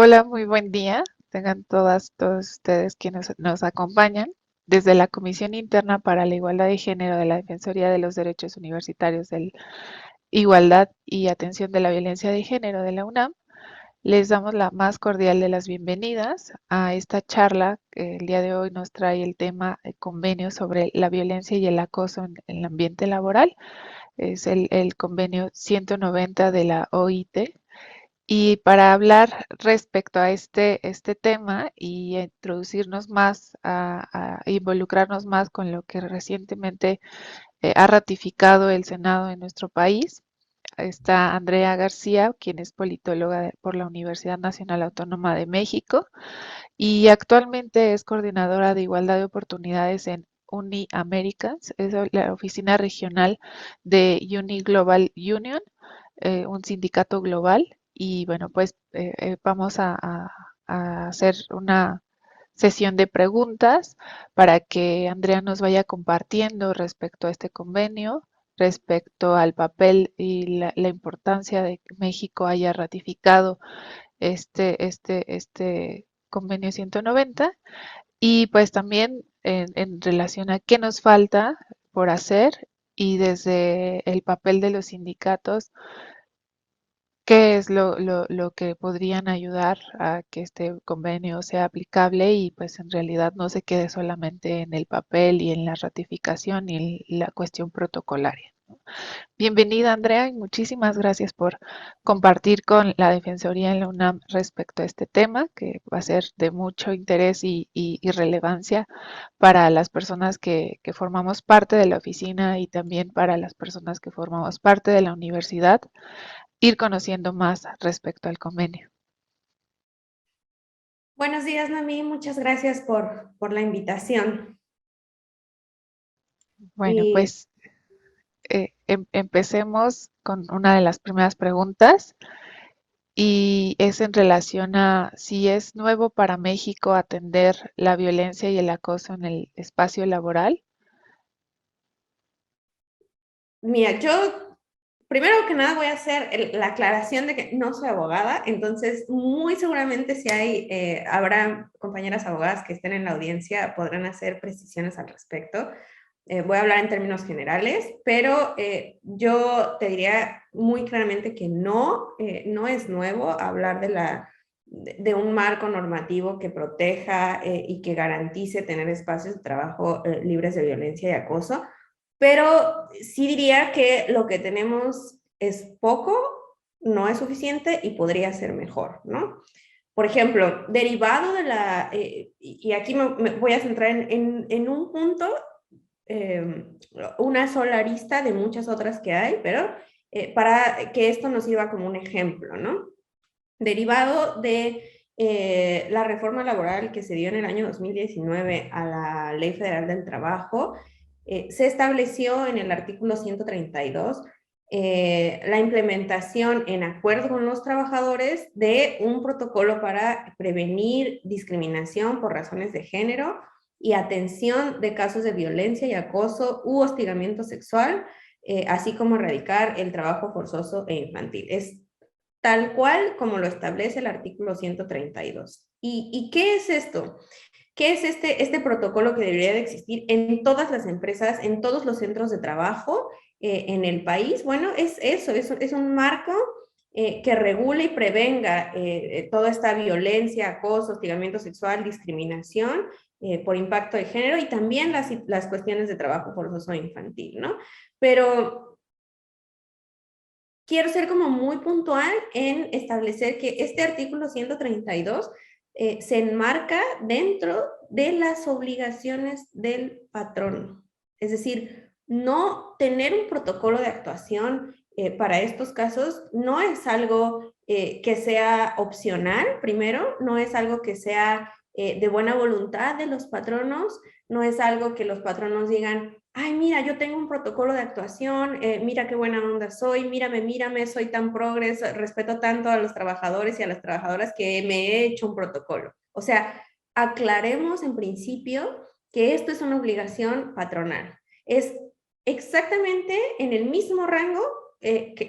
Hola, muy buen día. Tengan todos ustedes quienes nos acompañan. Desde la Comisión Interna para la Igualdad de Género de la Defensoría de los Derechos Universitarios de Igualdad y Atención de la Violencia de Género de la UNAM, les damos la más cordial de las bienvenidas a esta charla que el día de hoy nos trae el tema convenio sobre la violencia y el acoso en el ambiente laboral. Es el convenio 190 de la OIT. Y para hablar respecto a este tema y introducirnos más, a involucrarnos más con lo que recientemente ha ratificado el Senado en nuestro país, está Andrea García, quien es politóloga por la Universidad Nacional Autónoma de México y actualmente es coordinadora de igualdad de oportunidades en Uni Americans, es la oficina regional de Uni Global Union, un sindicato global. Y bueno, pues vamos a hacer una sesión de preguntas para que Andrea nos vaya compartiendo respecto a este convenio, respecto al papel y la importancia de que México haya ratificado este convenio 190 y pues también en relación a qué nos falta por hacer y desde el papel de los sindicatos, qué es lo que podrían ayudar a que este convenio sea aplicable y pues en realidad no se quede solamente en el papel y en la ratificación y la cuestión protocolaria. Bienvenida, Andrea, y muchísimas gracias por compartir con la Defensoría en la UNAM respecto a este tema, que va a ser de mucho interés y relevancia para las personas que formamos parte de la oficina y también para las personas que formamos parte de la universidad, ir conociendo más respecto al convenio. Buenos días, Nami. Muchas gracias por la invitación. Bueno, Y pues empecemos con una de las primeras preguntas. Y es en relación a si es nuevo para México atender la violencia y el acoso en el espacio laboral. mira, yo primero que nada voy a hacer la aclaración de que no soy abogada, entonces muy seguramente si habrá compañeras abogadas que estén en la audiencia, podrán hacer precisiones al respecto. Voy a hablar en términos generales, pero yo te diría muy claramente que no es nuevo hablar de un marco normativo que proteja y que garantice tener espacios de trabajo libres de violencia y acoso, pero sí diría que lo que tenemos es poco, no es suficiente y podría ser mejor, ¿no? Por ejemplo, derivado de y aquí me voy a centrar en un punto, eh, una sola arista de muchas otras que hay, pero para que esto nos sirva como un ejemplo, ¿no? Derivado de la reforma laboral que se dio en el año 2019 a la Ley Federal del Trabajo, se estableció en el artículo 132 la implementación en acuerdo con los trabajadores de un protocolo para prevenir discriminación por razones de género y atención de casos de violencia y acoso u hostigamiento sexual, así como erradicar el trabajo forzoso e infantil. Es tal cual como lo establece el artículo 132. ¿Y qué es esto? ¿Qué es este protocolo que debería de existir en todas las empresas, en todos los centros de trabajo en el país? Bueno, es eso, es un marco que regule y prevenga toda esta violencia, acoso, hostigamiento sexual, discriminación por impacto de género y también las cuestiones de trabajo forzoso infantil, ¿no? Pero quiero ser como muy puntual en establecer que este artículo 132 se enmarca dentro de las obligaciones del patrón. Es decir, no tener un protocolo de actuación para estos casos no es algo que sea opcional, primero, no es algo que sea de buena voluntad de los patronos, no es algo que los patronos digan, ay, mira, yo tengo un protocolo de actuación, mira qué buena onda soy, mírame, soy tan progres, respeto tanto a los trabajadores y a las trabajadoras que me he hecho un protocolo. O sea, aclaremos en principio que esto es una obligación patronal. Es exactamente en el mismo rango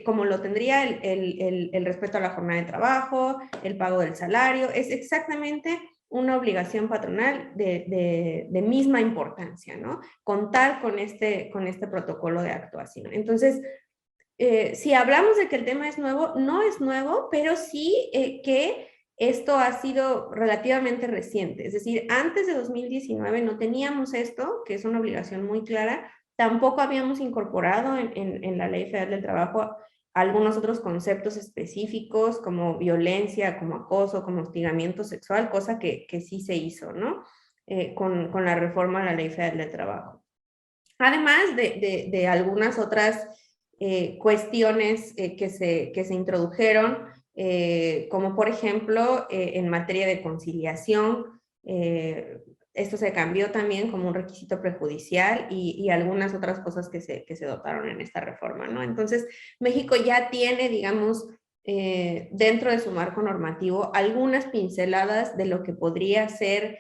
como lo tendría el respeto a la jornada de trabajo, el pago del salario, es exactamente una obligación patronal de misma importancia, ¿no? Contar con este protocolo de actuación. Entonces, si hablamos de que el tema es nuevo, no es nuevo, pero sí que esto ha sido relativamente reciente. Es decir, antes de 2019 no teníamos esto, que es una obligación muy clara. Tampoco habíamos incorporado en la Ley Federal del Trabajo algunos otros conceptos específicos como violencia, como acoso, como hostigamiento sexual, cosa que sí se hizo, ¿no? Con la reforma a la Ley Federal del Trabajo. Además de algunas otras cuestiones que se introdujeron, como por ejemplo en materia de conciliación, esto se cambió también como un requisito prejudicial y algunas otras cosas que se dotaron en esta reforma, ¿no? Entonces, México ya tiene, digamos, dentro de su marco normativo algunas pinceladas de lo que podría ser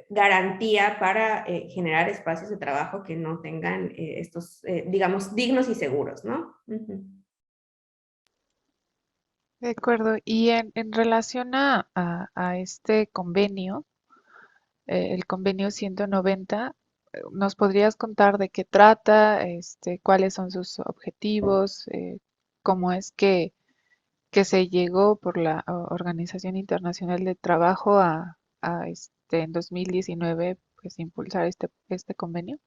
garantía para generar espacios de trabajo que no tengan estos, digamos, dignos y seguros, ¿no? Uh-huh. De acuerdo. Y en relación a este convenio, el convenio 190, ¿nos podrías contar de qué trata, cuáles son sus objetivos, cómo es que se llegó por la Organización Internacional del Trabajo a en 2019 pues impulsar este convenio?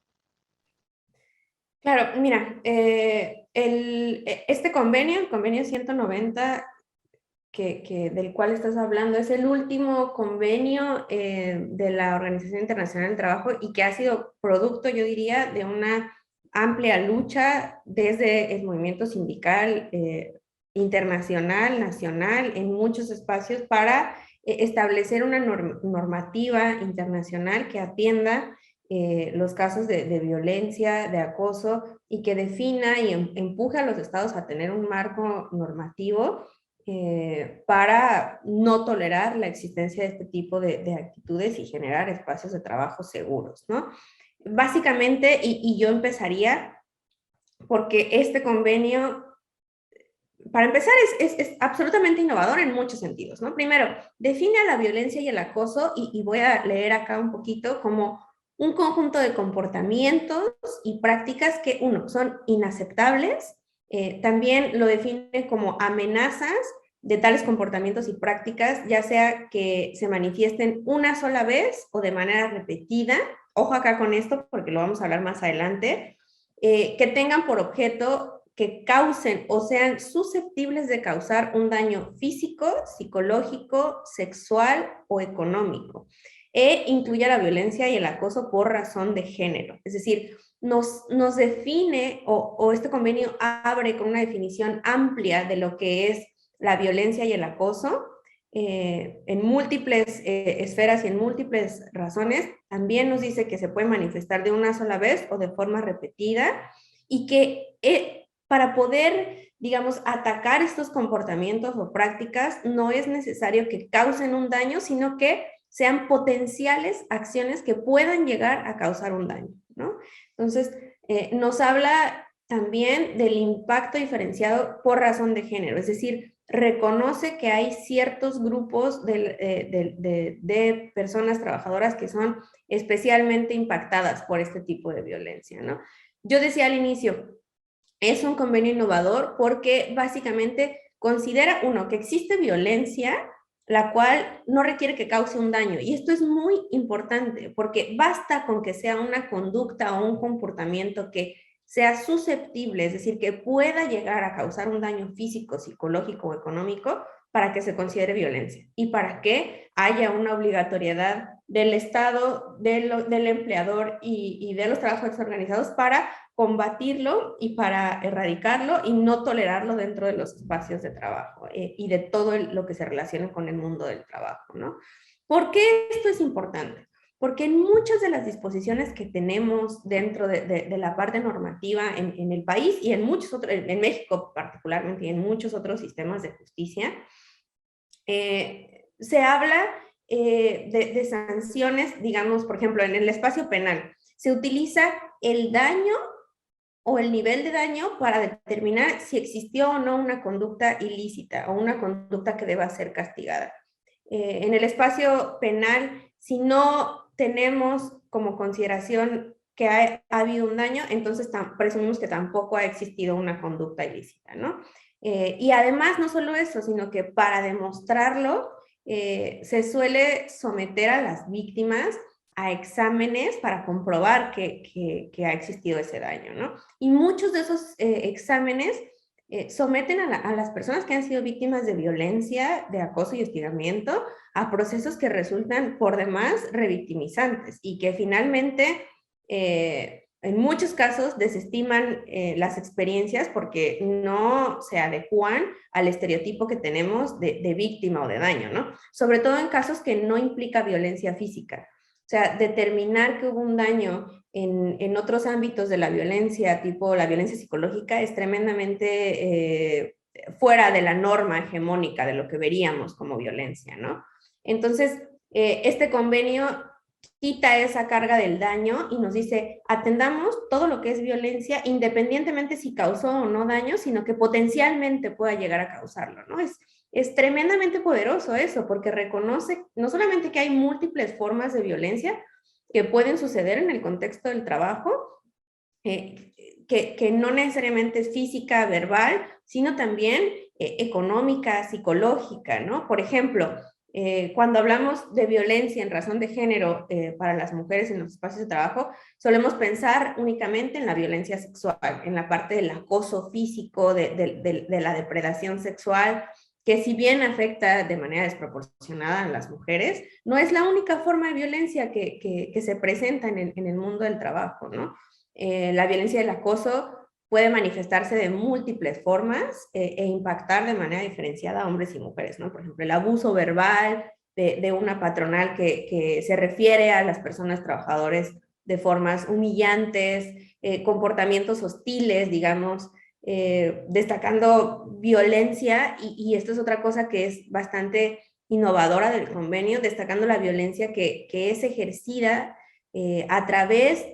Claro, mira, este convenio, el convenio 190, del cual estás hablando, es el último convenio de la Organización Internacional del Trabajo y que ha sido producto, yo diría, de una amplia lucha desde el movimiento sindical internacional, nacional, en muchos espacios para establecer una normativa internacional que atienda los casos de violencia, de acoso y que defina y empuje a los estados a tener un marco normativo para no tolerar la existencia de este tipo de actitudes y generar espacios de trabajo seguros, ¿no? Básicamente, y yo empezaría porque este convenio, para empezar, es absolutamente innovador en muchos sentidos, ¿no? Primero, define a la violencia y el acoso, y voy a leer acá un poquito como un conjunto de comportamientos y prácticas que, uno, son inaceptables, también lo define como amenazas de tales comportamientos y prácticas, ya sea que se manifiesten una sola vez o de manera repetida, ojo acá con esto porque lo vamos a hablar más adelante, que tengan por objeto que causen o sean susceptibles de causar un daño físico, psicológico, sexual o económico. E incluye la violencia y el acoso por razón de género. Es decir, nos define o este convenio abre con una definición amplia de lo que es la violencia y el acoso en múltiples esferas y en múltiples razones. También nos dice que se puede manifestar de una sola vez o de forma repetida y que para poder, digamos, atacar estos comportamientos o prácticas, no es necesario que causen un daño, sino que sean potenciales acciones que puedan llegar a causar un daño, ¿no? Entonces, nos habla también del impacto diferenciado por razón de género, es decir, reconoce que hay ciertos grupos de personas trabajadoras que son especialmente impactadas por este tipo de violencia, ¿no? Yo decía al inicio, es un convenio innovador porque básicamente considera, uno, que existe violencia, la cual no requiere que cause un daño. Y esto es muy importante porque basta con que sea una conducta o un comportamiento que sea susceptible, es decir, que pueda llegar a causar un daño físico, psicológico o económico para que se considere violencia y para que haya una obligatoriedad del Estado, del empleador y de los trabajadores organizados para combatirlo y para erradicarlo y no tolerarlo dentro de los espacios de trabajo y de todo lo que se relaciona con el mundo del trabajo, ¿no? ¿Por qué esto es importante? Porque en muchas de las disposiciones que tenemos dentro de la parte normativa en el país y en muchos otros, en México particularmente y en muchos otros sistemas de justicia, se habla de sanciones, digamos, por ejemplo, en el espacio penal, se utiliza el daño o el nivel de daño para determinar si existió o no una conducta ilícita o una conducta que deba ser castigada. En el espacio penal, si no tenemos como consideración que ha habido un daño, entonces presumimos que tampoco ha existido una conducta ilícita, ¿no? Y además, no solo eso, sino que para demostrarlo, se suele someter a las víctimas a exámenes para comprobar que ha existido ese daño, ¿no? Y muchos de esos exámenes someten a las personas que han sido víctimas de violencia, de acoso y hostigamiento a procesos que resultan por demás revictimizantes y que finalmente en muchos casos desestiman las experiencias porque no se adecuan al estereotipo que tenemos de víctima o de daño, ¿no? Sobre todo en casos que no implica violencia física. O sea, determinar que hubo un daño en otros ámbitos de la violencia, tipo la violencia psicológica, es tremendamente fuera de la norma hegemónica de lo que veríamos como violencia, ¿no? Entonces, este convenio quita esa carga del daño y nos dice, atendamos todo lo que es violencia, independientemente si causó o no daño, sino que potencialmente pueda llegar a causarlo, ¿no? Es tremendamente poderoso eso, porque reconoce no solamente que hay múltiples formas de violencia que pueden suceder en el contexto del trabajo, que no necesariamente es física, verbal, sino también económica, psicológica, ¿no? Por ejemplo, cuando hablamos de violencia en razón de género para las mujeres en los espacios de trabajo, solemos pensar únicamente en la violencia sexual, en la parte del acoso físico, de la depredación sexual, que si bien afecta de manera desproporcionada a las mujeres, no es la única forma de violencia que se presenta en el mundo del trabajo, ¿no? La violencia del acoso puede manifestarse de múltiples formas e impactar de manera diferenciada a hombres y mujeres, ¿no? Por ejemplo, el abuso verbal de una patronal que se refiere a las personas trabajadores de formas humillantes, comportamientos hostiles, digamos, destacando violencia, y esto es otra cosa que es bastante innovadora del convenio, destacando la violencia que es ejercida a través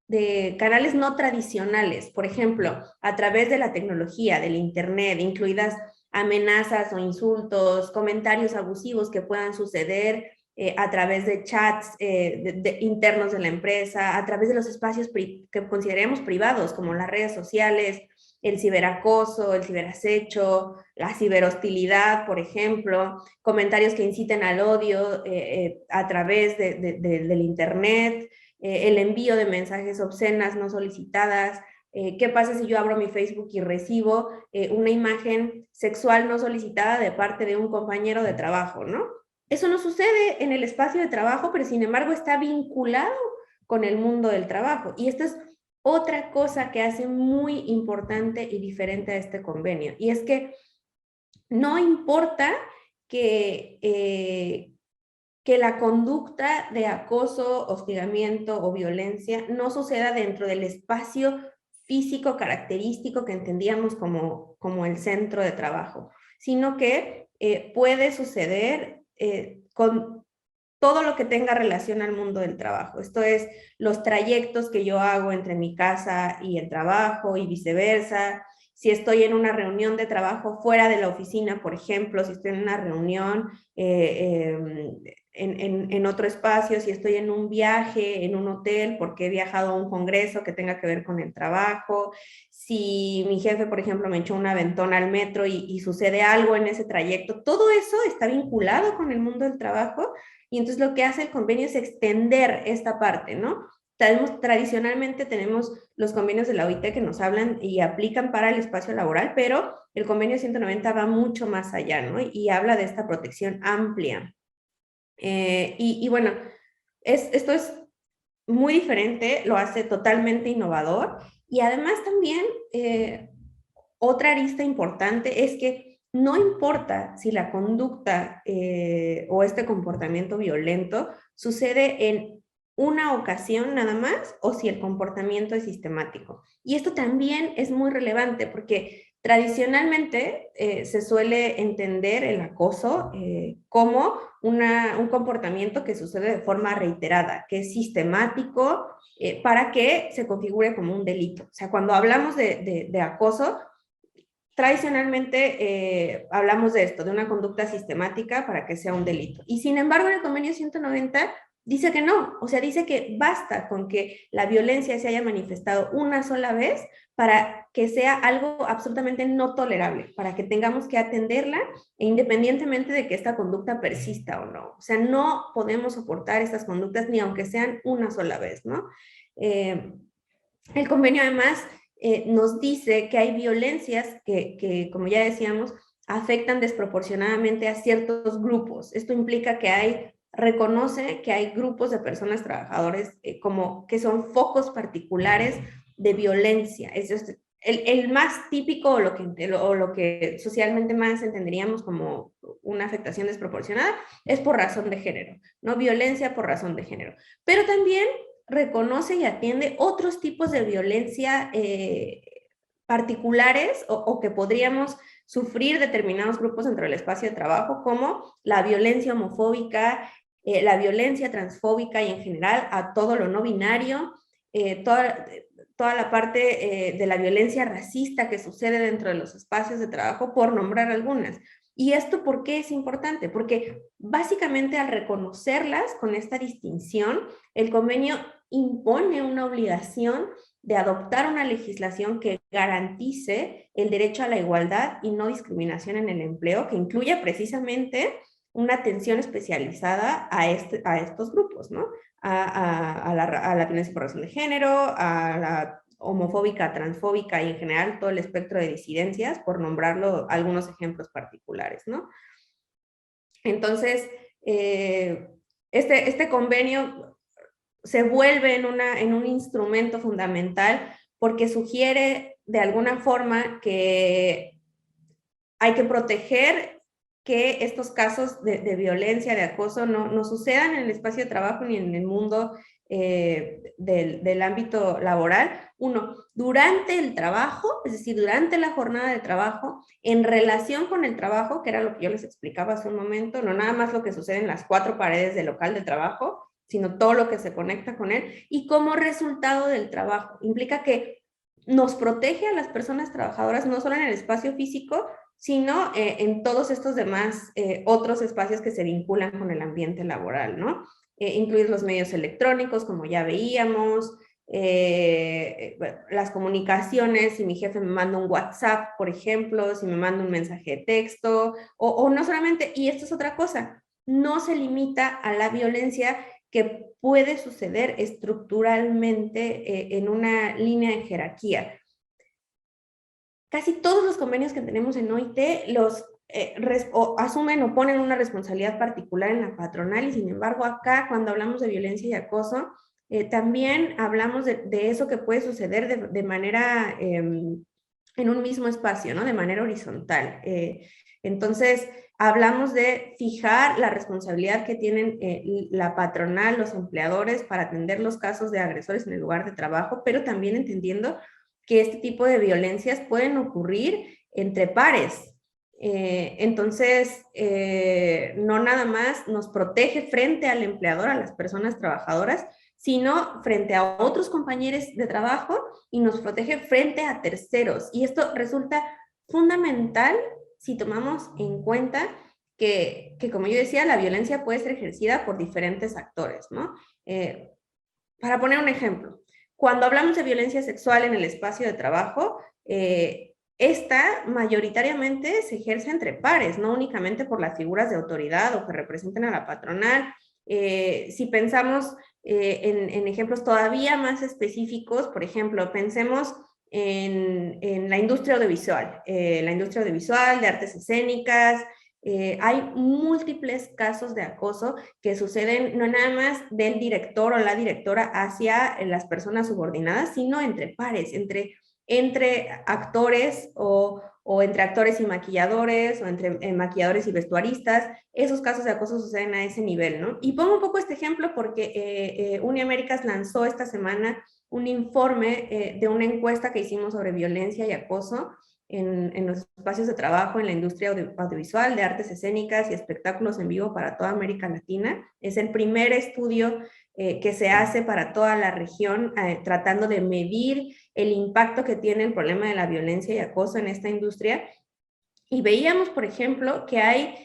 de canales no tradicionales, por ejemplo, a través de la tecnología, del internet, incluidas amenazas o insultos, comentarios abusivos que puedan suceder a través de chats internos de la empresa, a través de los espacios que consideremos privados, como las redes sociales, el ciberacoso, el ciberacecho, la ciberhostilidad, por ejemplo, comentarios que inciten al odio a través del internet, el envío de mensajes obscenas no solicitadas. ¿Qué pasa si yo abro mi Facebook y recibo una imagen sexual no solicitada de parte de un compañero de trabajo, ¿no? Eso no sucede en el espacio de trabajo, pero sin embargo está vinculado con el mundo del trabajo. Y esta es otra cosa que hace muy importante y diferente a este convenio. Y es que no importa que la conducta de acoso, hostigamiento o violencia no suceda dentro del espacio físico característico que entendíamos como el centro de trabajo, sino que puede suceder con todo lo que tenga relación al mundo del trabajo. Esto es, los trayectos que yo hago entre mi casa y el trabajo y viceversa. Si estoy en una reunión de trabajo fuera de la oficina, por ejemplo, si estoy en una reunión en otro espacio, si estoy en un viaje, en un hotel, porque he viajado a un congreso que tenga que ver con el trabajo, si mi jefe, por ejemplo, me echó un aventón al metro y sucede algo en ese trayecto, todo eso está vinculado con el mundo del trabajo, y entonces lo que hace el convenio es extender esta parte, ¿no? Tradicionalmente tenemos los convenios de la OIT que nos hablan y aplican para el espacio laboral, pero el convenio 190 va mucho más allá, ¿no? Y habla de esta protección amplia. Y bueno, esto es muy diferente, lo hace totalmente innovador, y además también otra arista importante es que no importa si la conducta o este comportamiento violento sucede en una ocasión nada más o si el comportamiento es sistemático. Y esto también es muy relevante porque Tradicionalmente se suele entender el acoso como un comportamiento que sucede de forma reiterada, que es sistemático para que se configure como un delito. O sea, cuando hablamos de acoso, tradicionalmente hablamos de esto, de una conducta sistemática para que sea un delito. Y sin embargo, en el convenio 190 dice que no, o sea, dice que basta con que la violencia se haya manifestado una sola vez para que sea algo absolutamente no tolerable, para que tengamos que atenderla independientemente de que esta conducta persista o no. O sea, no podemos soportar estas conductas ni aunque sean una sola vez, ¿no? El convenio además nos dice que hay violencias como ya decíamos, afectan desproporcionadamente a ciertos grupos. Esto implica que reconoce que hay grupos de personas trabajadores como que son focos particulares de violencia. Es decir, el más típico o lo que socialmente más entenderíamos como una afectación desproporcionada es por razón de género, ¿no? Violencia por razón de género. Pero también reconoce y atiende otros tipos de violencia particulares o que podríamos sufrir determinados grupos dentro del espacio de trabajo, como la violencia homofóbica, la violencia transfóbica y en general a todo lo no binario, toda la parte de la violencia racista que sucede dentro de los espacios de trabajo, por nombrar algunas. ¿Y esto por qué es importante? Porque básicamente al reconocerlas con esta distinción, el convenio impone una obligación de adoptar una legislación que garantice el derecho a la igualdad y no discriminación en el empleo, que incluya precisamente una atención especializada a estos grupos, ¿no? A la violencia por razón de género, a la homofóbica, transfóbica y en general todo el espectro de disidencias, por nombrarlo algunos ejemplos particulares, ¿no? Entonces, este convenio se vuelve en un instrumento fundamental porque sugiere de alguna forma que hay que proteger que estos casos de violencia, de acoso, no sucedan en el espacio de trabajo ni en el mundo del ámbito laboral. Uno, durante el trabajo, es decir, durante la jornada de trabajo, en relación con el trabajo, que era lo que yo les explicaba hace un momento, no nada más lo que sucede en las cuatro paredes del local de trabajo, sino todo lo que se conecta con él, y como resultado del trabajo. Implica que nos protege a las personas trabajadoras, no solo en el espacio físico, sino en todos estos demás otros espacios que se vinculan con el ambiente laboral, ¿no? Incluir los medios electrónicos, como ya veíamos, bueno, las comunicaciones, si mi jefe me manda un WhatsApp, por ejemplo, si me manda un mensaje de texto, o no solamente, y esto es otra cosa, no se limita a la violencia que puede suceder estructuralmente en una línea de jerarquía. Casi todos los convenios que tenemos en OIT los asumen o ponen una responsabilidad particular en la patronal, y sin embargo acá cuando hablamos de violencia y acoso, también hablamos de eso que puede suceder de manera en un mismo espacio, ¿no? De manera horizontal. Entonces, hablamos de fijar la responsabilidad que tienen la patronal, los empleadores, para atender los casos de agresores en el lugar de trabajo, pero también entendiendo que este tipo de violencias pueden ocurrir entre pares. Entonces, no nada más nos protege frente al empleador, a las personas trabajadoras, sino frente a otros compañeros de trabajo, y nos protege frente a terceros. Y esto resulta fundamental si tomamos en cuenta como yo decía, la violencia puede ser ejercida por diferentes actores, ¿no? Para poner un ejemplo, cuando hablamos de violencia sexual en el espacio de trabajo, esta mayoritariamente se ejerce entre pares, no únicamente por las figuras de autoridad o que representen a la patronal. Si pensamos en ejemplos todavía más específicos, por ejemplo, pensemos en la industria audiovisual, de artes escénicas. Hay múltiples casos de acoso que suceden no nada más del director o la directora hacia las personas subordinadas, sino entre pares, entre actores o entre actores y maquilladores, o entre maquilladores y vestuaristas. Esos casos de acoso suceden a ese nivel, ¿no? Y pongo un poco este ejemplo porque Uniaméricas lanzó esta semana un informe de una encuesta que hicimos sobre violencia y acoso, en los espacios de trabajo en la industria audiovisual, de artes escénicas y espectáculos en vivo para toda América Latina. Es el primer estudio que se hace para toda la región, tratando de medir el impacto que tiene el problema de la violencia y acoso en esta industria. Y veíamos, por ejemplo, que hay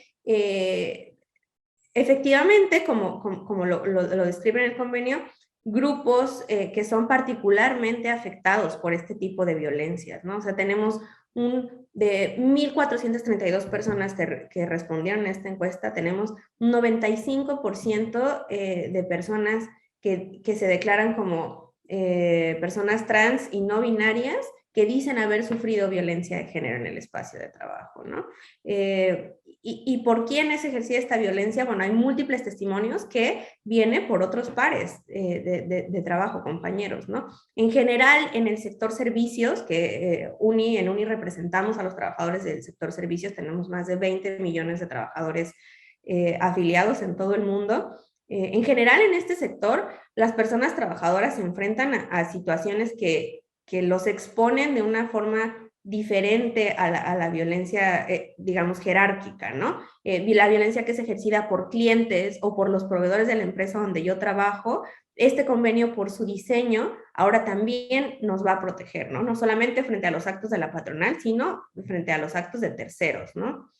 efectivamente, como lo describe en el convenio, grupos que son particularmente afectados por este tipo de violencias, ¿no? O sea, tenemos de 1.432 personas que respondieron a esta encuesta, tenemos un 95% de personas que se declaran como personas trans y no binarias que dicen haber sufrido violencia de género en el espacio de trabajo, ¿no? ¿Y por quiénes ejercía esta violencia? Bueno, hay múltiples testimonios que vienen por otros pares de trabajo, compañeros, ¿no? En general, en el sector servicios, que en UNI representamos a los trabajadores del sector servicios, tenemos más de 20 millones de trabajadores afiliados en todo el mundo. En general, en este sector, las personas trabajadoras se enfrentan a situaciones que los exponen de una forma diferente a la violencia, digamos, jerárquica, ¿no? La violencia que es ejercida por clientes o por los proveedores de la empresa donde yo trabajo, este convenio por su diseño ahora también nos va a proteger, ¿no? No solamente frente a los actos de la patronal, sino frente a los actos de terceros, ¿no?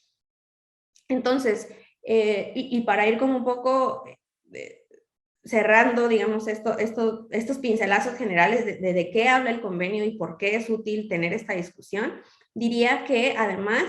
Entonces, y para ir como un poco cerrando, digamos, estos pincelazos generales de qué habla el convenio y por qué es útil tener esta discusión, diría que además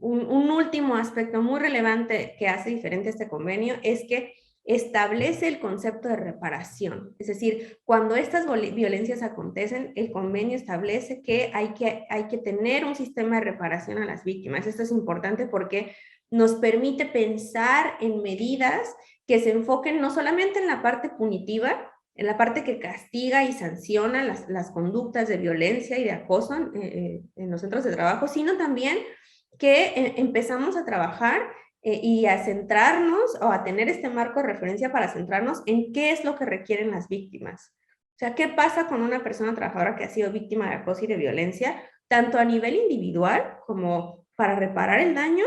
un último aspecto muy relevante que hace diferente este convenio es que establece el concepto de reparación. Es decir, cuando estas violencias acontecen, el convenio establece que hay que tener un sistema de reparación a las víctimas. Esto es importante porque nos permite pensar en medidas que se enfoquen no solamente en la parte punitiva, en la parte que castiga y sanciona las conductas de violencia y de acoso en los centros de trabajo, sino también que empezamos a trabajar y a centrarnos o a tener este marco de referencia para centrarnos en qué es lo que requieren las víctimas. O sea, ¿qué pasa con una persona trabajadora que ha sido víctima de acoso y de violencia, tanto a nivel individual como para reparar el daño,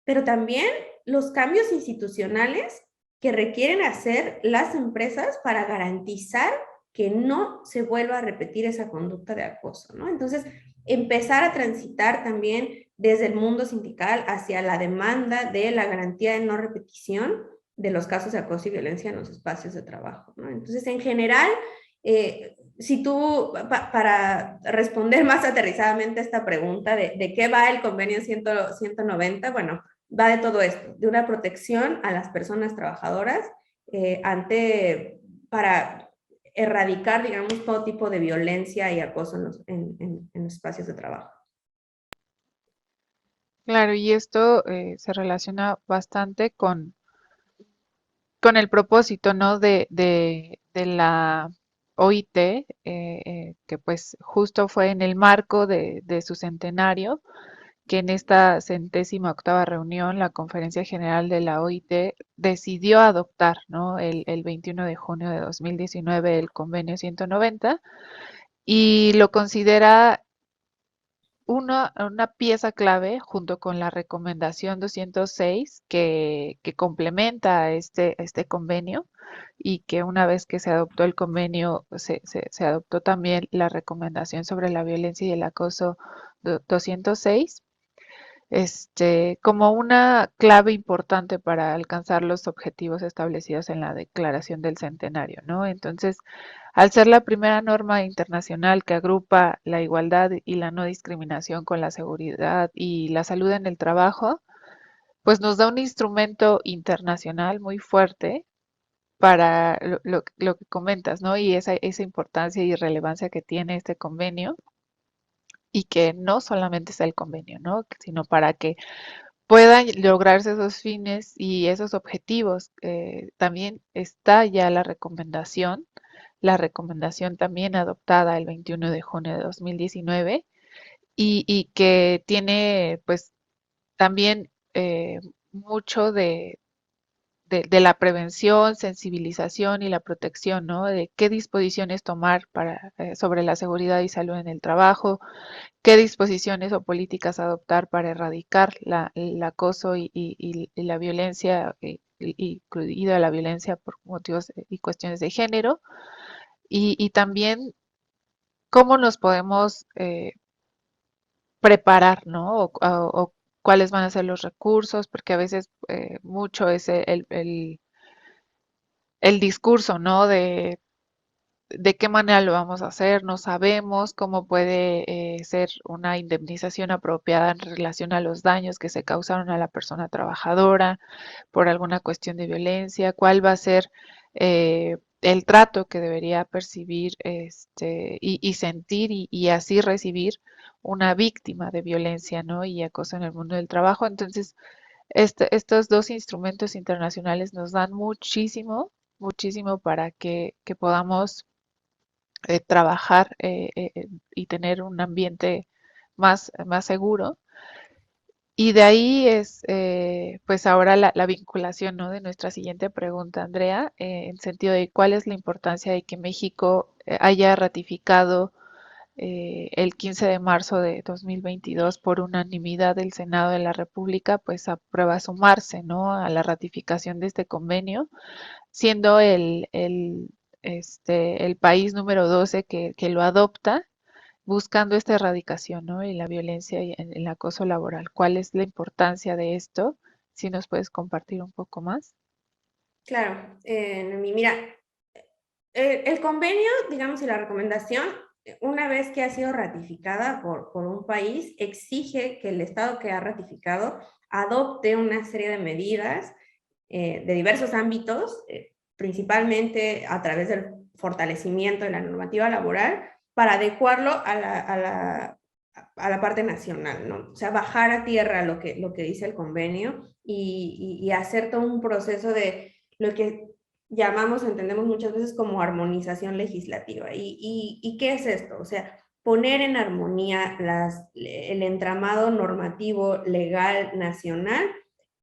pero también los cambios institucionales que requieren hacer las empresas para garantizar que no se vuelva a repetir esa conducta de acoso, ¿no? Entonces, empezar a transitar también desde el mundo sindical hacia la demanda de la garantía de no repetición de los casos de acoso y violencia en los espacios de trabajo, ¿no? Entonces, en general, si tú, para responder más aterrizadamente a esta pregunta de qué va el convenio 190, bueno, va de todo esto, de una protección a las personas trabajadoras para erradicar, digamos, todo tipo de violencia y acoso en los espacios de trabajo. Claro, y esto se relaciona bastante con el propósito, ¿no? De la OIT, que pues justo fue en el marco de su centenario, que en esta 108ª reunión la Conferencia General de la OIT decidió adoptar, ¿no? El 21 de junio de 2019 el convenio 190 y lo considera una pieza clave junto con la recomendación 206 que complementa este convenio y que una vez que se adoptó el convenio se adoptó también la recomendación sobre la violencia y el acoso 206 como una clave importante para alcanzar los objetivos establecidos en la Declaración del Centenario, ¿no? Entonces, al ser la primera norma internacional que agrupa la igualdad y la no discriminación con la seguridad y la salud en el trabajo, pues nos da un instrumento internacional muy fuerte para lo que comentas, ¿no? Y esa importancia y relevancia que tiene este convenio y que no solamente es el convenio, ¿no? Sino para que puedan lograrse esos fines y esos objetivos. También está ya la recomendación también adoptada el 21 de junio de 2019 y que tiene pues también mucho de la prevención, sensibilización y la protección, ¿no? De qué disposiciones tomar sobre la seguridad y salud en el trabajo, qué disposiciones o políticas adoptar para erradicar el acoso y la violencia, incluida la violencia por motivos y cuestiones de género, y también cómo nos podemos preparar, ¿no? O cuáles van a ser los recursos, porque a veces mucho es el discurso, ¿no? De qué manera lo vamos a hacer, no sabemos cómo puede ser una indemnización apropiada en relación a los daños que se causaron a la persona trabajadora por alguna cuestión de violencia, cuál va a ser el trato que debería percibir y sentir y así recibir una víctima de violencia, ¿no? Y acoso en el mundo del trabajo. Entonces, estos dos instrumentos internacionales nos dan muchísimo, muchísimo para que podamos trabajar y tener un ambiente más seguro. Y de ahí es, pues ahora la vinculación, ¿no? De nuestra siguiente pregunta, Andrea, en sentido de cuál es la importancia de que México haya ratificado el 15 de marzo de 2022 por unanimidad del Senado de la República, pues aprueba sumarse, ¿no? A la ratificación de este convenio, siendo el país número 12 que lo adopta, buscando esta erradicación, ¿no? Y la violencia y el acoso laboral. ¿Cuál es la importancia de esto? Si nos puedes compartir un poco más. Claro, mira, el convenio, digamos, y la recomendación, una vez que ha sido ratificada por un país, exige que el Estado que ha ratificado adopte una serie de medidas de diversos ámbitos, principalmente a través del fortalecimiento de la normativa laboral, para adecuarlo a la parte nacional, ¿no? O sea, bajar a tierra lo que dice el convenio y hacer todo un proceso de lo que llamamos, entendemos muchas veces como armonización legislativa. ¿Y qué es esto? O sea, poner en armonía el entramado normativo legal nacional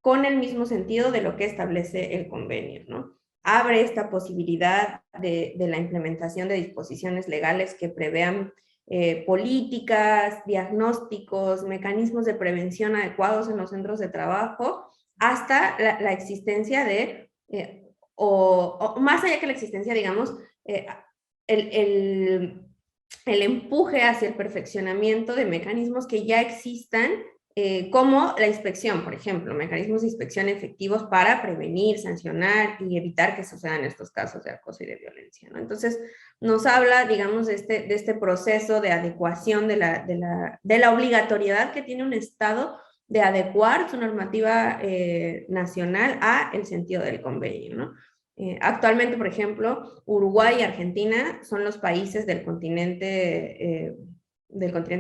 con el mismo sentido de lo que establece el convenio, ¿no? Abre esta posibilidad de la implementación de disposiciones legales que prevean políticas, diagnósticos, mecanismos de prevención adecuados en los centros de trabajo, hasta la existencia de, o más allá que la existencia, digamos, el, el, el empuje hacia el perfeccionamiento de mecanismos que ya existan, como la inspección, por ejemplo, mecanismos de inspección efectivos para prevenir, sancionar y evitar que sucedan estos casos de acoso y de violencia, ¿no? Entonces, nos habla, digamos, de este proceso de adecuación de la obligatoriedad que tiene un Estado de adecuar su normativa nacional a el sentido del convenio, ¿no? Actualmente, por ejemplo, Uruguay y Argentina son los países del continente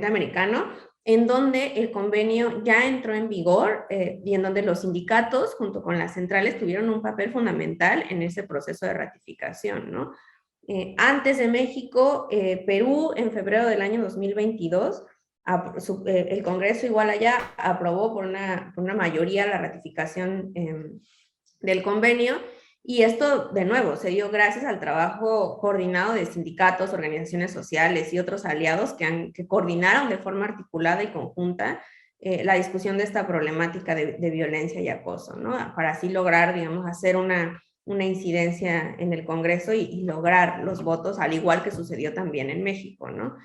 americano en donde el convenio ya entró en vigor y en donde los sindicatos, junto con las centrales, tuvieron un papel fundamental en ese proceso de ratificación, ¿no? Antes de México, Perú, en febrero del año 2022, el Congreso igual allá aprobó por una mayoría la ratificación del convenio, y esto, de nuevo, se dio gracias al trabajo coordinado de sindicatos, organizaciones sociales y otros aliados que coordinaron de forma articulada y conjunta la discusión de esta problemática de violencia y acoso, ¿no? Para así lograr, digamos, hacer una incidencia en el Congreso y lograr los votos, al igual que sucedió también en México, ¿no?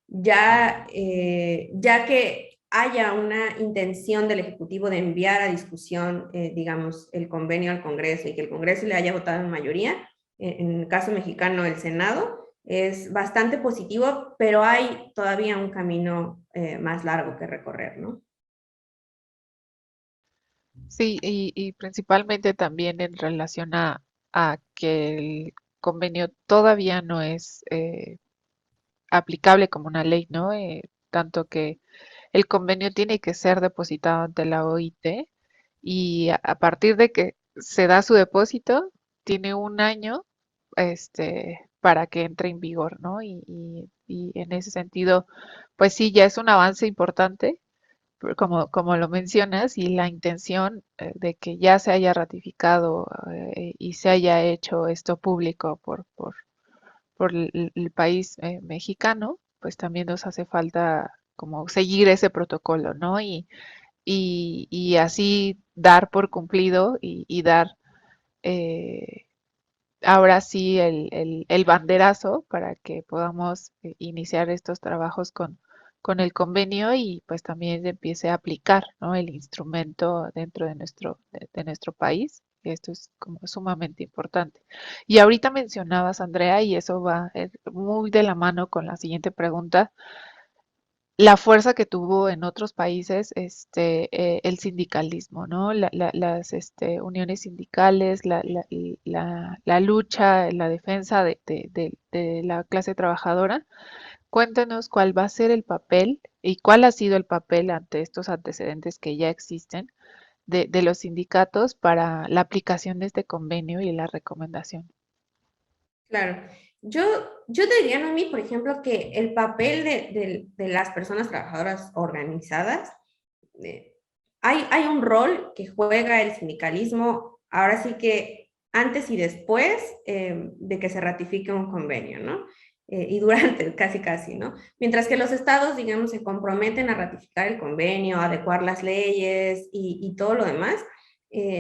Ya que haya una intención del Ejecutivo de enviar a discusión, digamos, el convenio al Congreso y que el Congreso le haya votado en mayoría, en el caso mexicano el Senado, es bastante positivo, pero hay todavía un camino más largo que recorrer, ¿no? Sí, y principalmente también en relación a que el convenio todavía no es aplicable como una ley, ¿no? Tanto que el convenio tiene que ser depositado ante la OIT y a partir de que se da su depósito, tiene un año para que entre en vigor, ¿no? Y en ese sentido, pues sí, ya es un avance importante, como lo mencionas, y la intención de que ya se haya ratificado y se haya hecho esto público por el país mexicano, pues también nos hace falta como seguir ese protocolo, ¿no? Y así dar por cumplido y dar eh, ahora sí el banderazo para que podamos iniciar estos trabajos con el convenio y pues también empiece a aplicar, ¿no? El instrumento dentro de nuestro país. Esto es como sumamente importante. Y ahorita mencionabas, Andrea, y eso va muy de la mano con la siguiente pregunta, la fuerza que tuvo en otros países el sindicalismo, ¿no? Las uniones sindicales, la lucha, la defensa de la clase trabajadora. Cuéntanos cuál va a ser el papel y cuál ha sido el papel ante estos antecedentes que ya existen de los sindicatos para la aplicación de este convenio y la recomendación. Claro. Yo, yo te diría, Noemí, por ejemplo, que el papel de las personas trabajadoras organizadas, eh, hay un rol que juega el sindicalismo, ahora sí que antes y después de que se ratifique un convenio, ¿no? Y durante, casi, casi, ¿no? Mientras que los estados, digamos, se comprometen a ratificar el convenio, a adecuar las leyes y todo lo demás,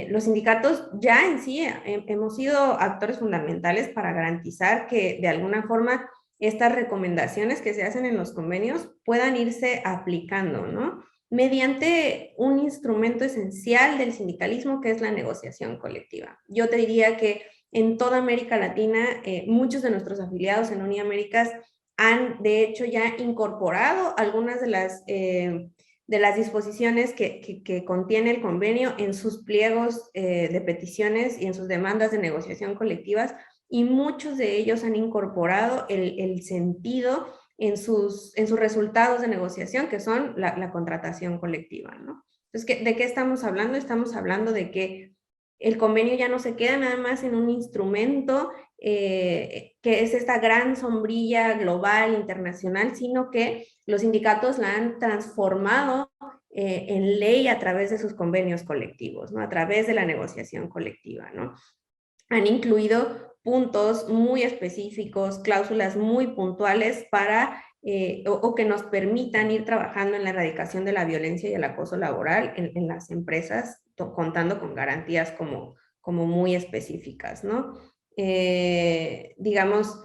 los sindicatos ya en sí hemos sido actores fundamentales para garantizar que de alguna forma estas recomendaciones que se hacen en los convenios puedan irse aplicando, ¿no? Mediante un instrumento esencial del sindicalismo que es la negociación colectiva. Yo te diría que en toda América Latina, muchos de nuestros afiliados en Uniaméricas han de hecho ya incorporado algunas de las disposiciones que contiene el convenio en sus pliegos de peticiones y en sus demandas de negociación colectivas, y muchos de ellos han incorporado el sentido en sus resultados de negociación, que son la contratación colectiva, ¿no? Entonces, ¿de qué estamos hablando? Estamos hablando de que el convenio ya no se queda nada más en un instrumento que es esta gran sombrilla global, internacional, sino que los sindicatos la han transformado en ley a través de sus convenios colectivos, ¿no? A través de la negociación colectiva, ¿no? Han incluido puntos muy específicos, cláusulas muy puntuales para o que nos permitan ir trabajando en la erradicación de la violencia y el acoso laboral en las empresas, contando con garantías como muy específicas, ¿no? Digamos,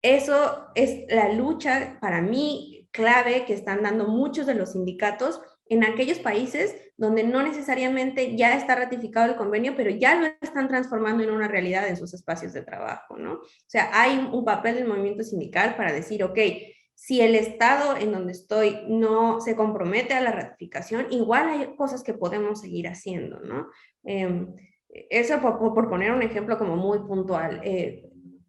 eso es la lucha para mí clave que están dando muchos de los sindicatos en aquellos países donde no necesariamente ya está ratificado el convenio, pero ya lo están transformando en una realidad en sus espacios de trabajo, ¿no? O sea, hay un papel del movimiento sindical para decir, ok, si el Estado en donde estoy no se compromete a la ratificación, igual hay cosas que podemos seguir haciendo, ¿no? Eso por poner un ejemplo como muy puntual.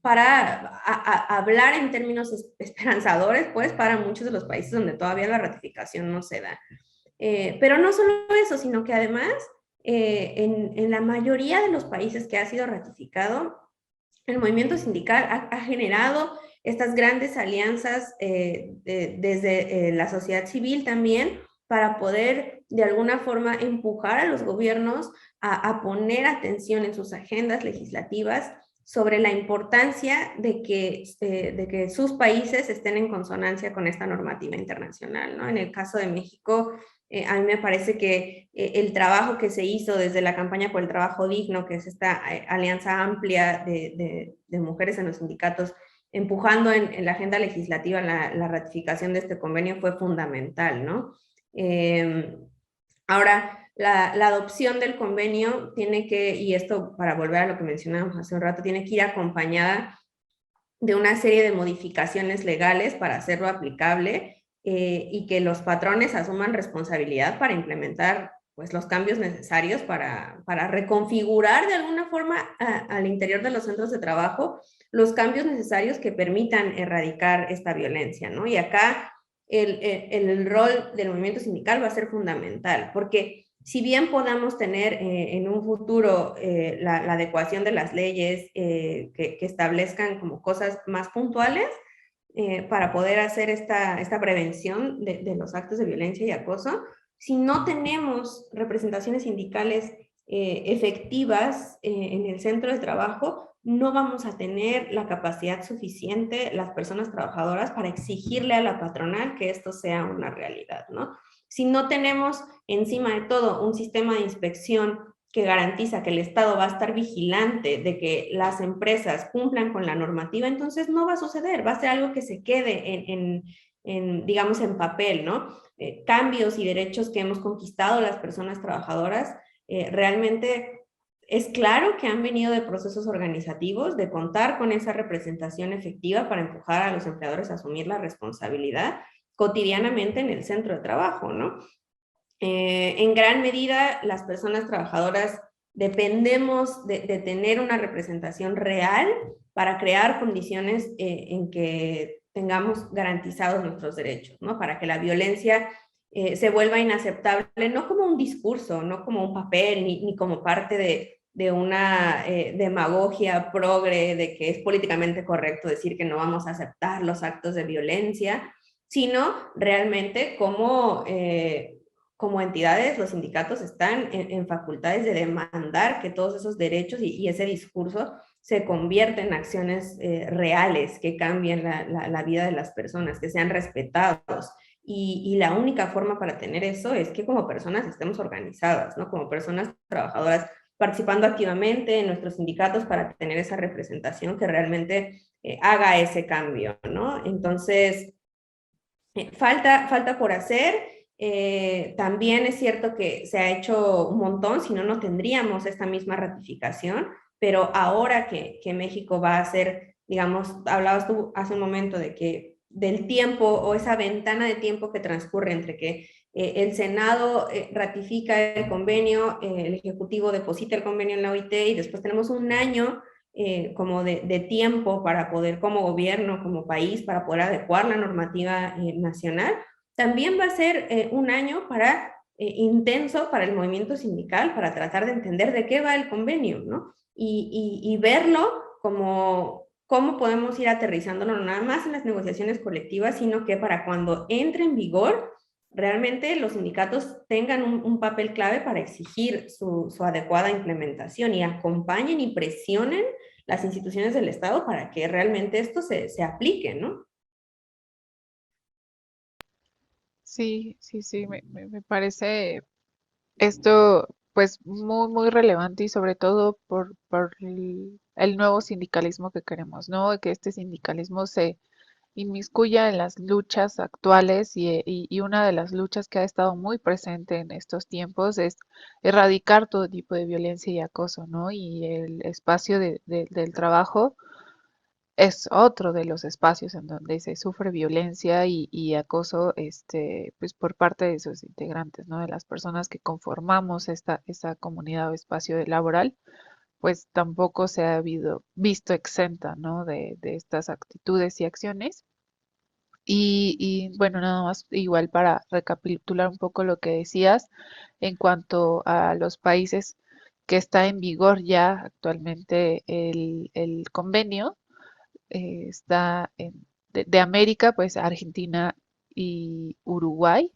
Para hablar en términos esperanzadores, pues, para muchos de los países donde todavía la ratificación no se da. Pero no solo eso, sino que además, en la mayoría de los países que ha sido ratificado, el movimiento sindical ha generado estas grandes alianzas desde la sociedad civil también para poder de alguna forma empujar a los gobiernos a poner atención en sus agendas legislativas sobre la importancia de que sus países estén en consonancia con esta normativa internacional, ¿no? En el caso de México, a mí me parece que el trabajo que se hizo desde la campaña por el trabajo digno, que es esta alianza amplia de mujeres en los sindicatos, empujando en la agenda legislativa la ratificación de este convenio, fue fundamental, ¿no? Ahora, la adopción del convenio tiene que, y esto para volver a lo que mencionábamos hace un rato, tiene que ir acompañada de una serie de modificaciones legales para hacerlo aplicable y que los patrones asuman responsabilidad para implementar pues, los cambios necesarios para reconfigurar de alguna forma al interior de los centros de trabajo los cambios necesarios que permitan erradicar esta violencia, ¿no? Y acá el rol del movimiento sindical va a ser fundamental, porque si bien podamos tener en un futuro la adecuación de las leyes que establezcan como cosas más puntuales, para poder hacer esta prevención de los actos de violencia y acoso. Si no tenemos representaciones sindicales efectivas en el centro de trabajo, no vamos a tener la capacidad suficiente las personas trabajadoras para exigirle a la patronal que esto sea una realidad, ¿no? Si no tenemos encima de todo un sistema de inspección que garantiza que el Estado va a estar vigilante de que las empresas cumplan con la normativa, entonces no va a suceder, va a ser algo que se quede digamos, en papel, ¿no? Cambios y derechos que hemos conquistado las personas trabajadoras, realmente es claro que han venido de procesos organizativos, de contar con esa representación efectiva para empujar a los empleadores a asumir la responsabilidad cotidianamente en el centro de trabajo, ¿no? En gran medida, las personas trabajadoras dependemos de tener una representación real para crear condiciones en que tengamos garantizados nuestros derechos, ¿no? Para que la violencia se vuelva inaceptable, no como un discurso, no como un papel, ni como parte de una demagogia progre de que es políticamente correcto decir que no vamos a aceptar los actos de violencia, sino realmente como entidades, los sindicatos están en facultades de demandar que todos esos derechos y ese discurso se convierta en acciones reales que cambien la vida de las personas, que sean respetados. Y la única forma para tener eso es que como personas estemos organizadas, ¿no? Como personas trabajadoras participando activamente en nuestros sindicatos para tener esa representación que realmente haga ese cambio, ¿no? Entonces, falta por hacer. También es cierto que se ha hecho un montón, si no, no tendríamos esta misma ratificación, pero ahora que México va a hacer, digamos, hablabas tú hace un momento de que del tiempo o esa ventana de tiempo que transcurre entre que el Senado ratifica el convenio, el Ejecutivo deposita el convenio en la OIT y después tenemos un año como de tiempo para poder, como gobierno, como país, para poder adecuar la normativa nacional. También va a ser un año intenso para el movimiento sindical, para tratar de entender de qué va el convenio, ¿no? Y verlo como cómo podemos ir aterrizándolo, no nada más en las negociaciones colectivas, sino que para cuando entre en vigor, realmente los sindicatos tengan un papel clave para exigir su adecuada implementación y acompañen y presionen las instituciones del Estado para que realmente esto se aplique, ¿no? Sí, sí, sí, me parece esto pues muy, muy relevante y sobre todo por el nuevo sindicalismo que queremos, ¿no? Que este sindicalismo se inmiscuya en las luchas actuales y una de las luchas que ha estado muy presente en estos tiempos es erradicar todo tipo de violencia y acoso, ¿no? Y el espacio del trabajo es otro de los espacios en donde se sufre violencia y acoso, pues por parte de sus integrantes, ¿no? De las personas que conformamos esta comunidad o espacio laboral, pues tampoco se ha visto exenta, ¿no? De estas actitudes y acciones. Y bueno, nada más igual para recapitular un poco lo que decías en cuanto a los países que está en vigor ya actualmente el convenio, está de América, pues Argentina y Uruguay,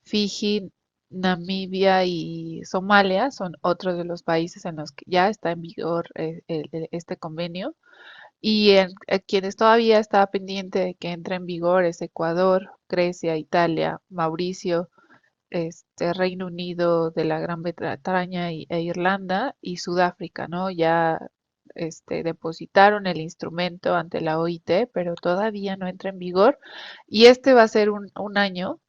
Fiji, Namibia y Somalia son otros de los países en los que ya está en vigor este convenio. Y quienes todavía está pendiente de que entre en vigor es Ecuador, Grecia, Italia, Mauricio, Reino Unido de la Gran Bretaña e Irlanda y Sudáfrica, ¿no? Ya depositaron el instrumento ante la OIT, pero todavía no entra en vigor. Y este va a ser un año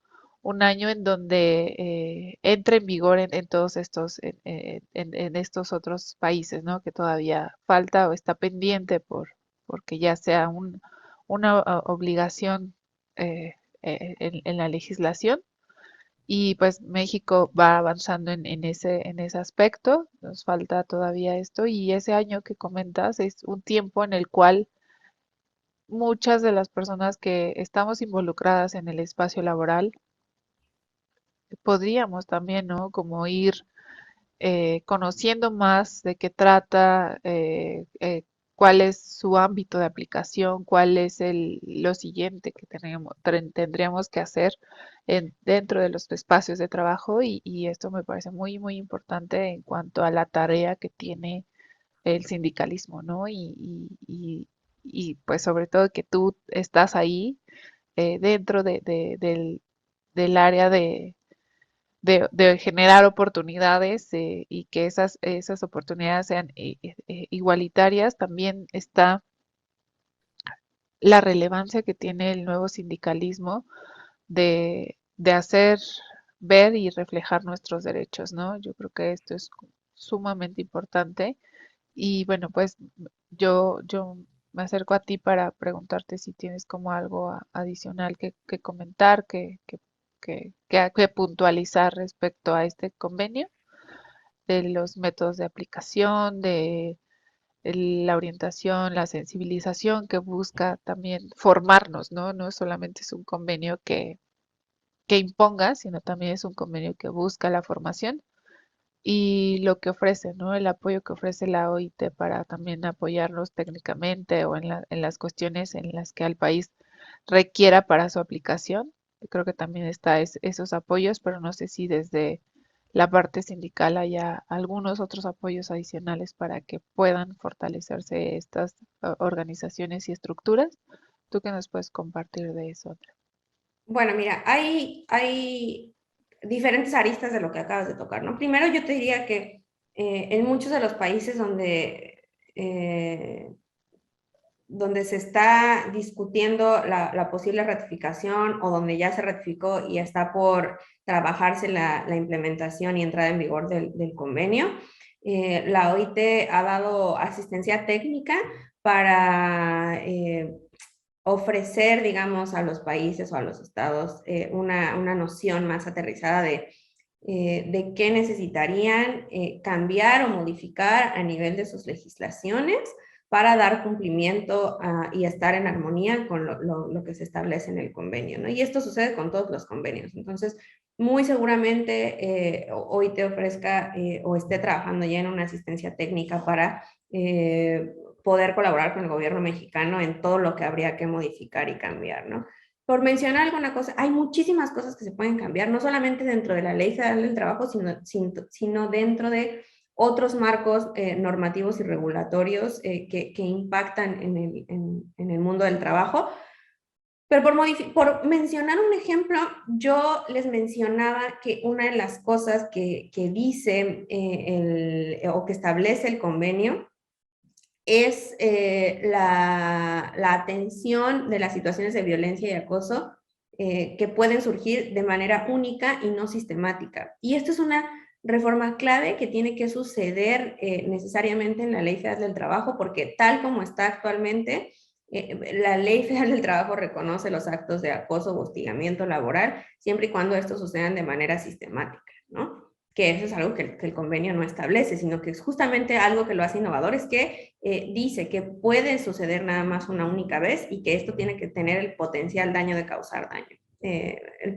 en donde entre en vigor en todos estos, en estos otros países, ¿no? Que todavía falta o está pendiente porque ya sea una obligación en la legislación. Y pues México va avanzando en ese aspecto, nos falta todavía esto y ese año que comentas es un tiempo en el cual muchas de las personas que estamos involucradas en el espacio laboral podríamos también, ¿no? Como ir conociendo más de qué trata, cuál es su ámbito de aplicación, cuál es lo siguiente que tendríamos que hacer dentro de los espacios de trabajo y esto me parece muy, muy importante en cuanto a la tarea que tiene el sindicalismo, ¿no? Y, pues sobre todo que tú estás ahí dentro del área de generar oportunidades y que esas oportunidades sean igualitarias, también está la relevancia que tiene el nuevo sindicalismo de hacer ver y reflejar nuestros derechos, ¿no? Yo creo que esto es sumamente importante y bueno, pues yo me acerco a ti para preguntarte si tienes como algo adicional que comentar, que puntualizar respecto a este convenio, de los métodos de aplicación, de la orientación, la sensibilización que busca también formarnos, ¿no? No solamente es un convenio que imponga, sino también es un convenio que busca la formación y lo que ofrece, ¿no? El apoyo que ofrece la OIT para también apoyarnos técnicamente o en las cuestiones en las que el país requiera para su aplicación. Yo creo que también está esos apoyos, pero no sé si desde la parte sindical haya algunos otros apoyos adicionales para que puedan fortalecerse estas organizaciones y estructuras. ¿Tú qué nos puedes compartir de eso, Andrea? Bueno, mira, hay diferentes aristas de lo que acabas de tocar, ¿no? Primero, yo te diría que en muchos de los países donde se está discutiendo la posible ratificación o donde ya se ratificó y está por trabajarse la implementación y entrada en vigor del convenio, la OIT ha dado asistencia técnica para ofrecer, digamos, a los países o a los estados una noción más aterrizada de qué necesitarían cambiar o modificar a nivel de sus legislaciones para dar cumplimiento y estar en armonía con lo que se establece en el convenio, ¿no? Y esto sucede con todos los convenios. Entonces, muy seguramente hoy te ofrezca o esté trabajando ya en una asistencia técnica para poder colaborar con el gobierno mexicano en todo lo que habría que modificar y cambiar, ¿no? Por mencionar alguna cosa, hay muchísimas cosas que se pueden cambiar, no solamente dentro de la Ley Federal del Trabajo, sino dentro de otros marcos normativos y regulatorios que impactan en el mundo del trabajo. Pero por mencionar un ejemplo, yo les mencionaba que una de las cosas que dice o que establece el convenio es la atención de las situaciones de violencia y acoso que pueden surgir de manera única y no sistemática. Y esto es una reforma clave que tiene que suceder necesariamente en la Ley Federal del Trabajo, porque tal como está actualmente, la Ley Federal del Trabajo reconoce los actos de acoso o hostigamiento laboral siempre y cuando estos sucedan de manera sistemática, ¿no? Que eso es algo que el convenio no establece, sino que es justamente algo que lo hace innovador, es que dice que puede suceder nada más una única vez y que esto tiene que tener el potencial daño de causar daño, el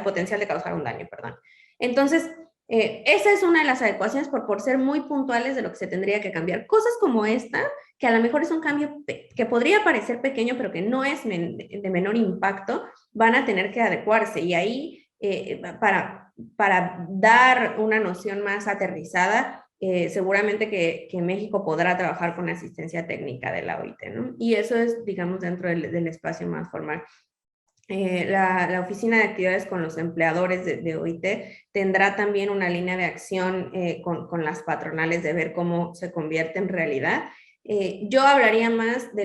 potencial de causar un daño, perdón. Entonces, esa es una de las adecuaciones por ser muy puntuales de lo que se tendría que cambiar. Cosas como esta, que a lo mejor es un cambio que podría parecer pequeño, pero que no es de menor impacto, van a tener que adecuarse. Y ahí, para dar una noción más aterrizada, seguramente que México podrá trabajar con asistencia técnica de la OIT, ¿no? Y eso es, digamos, dentro del espacio más formal. La Oficina de Actividades con los Empleadores de OIT tendrá también una línea de acción con las patronales de ver cómo se convierte en realidad. Yo hablaría más de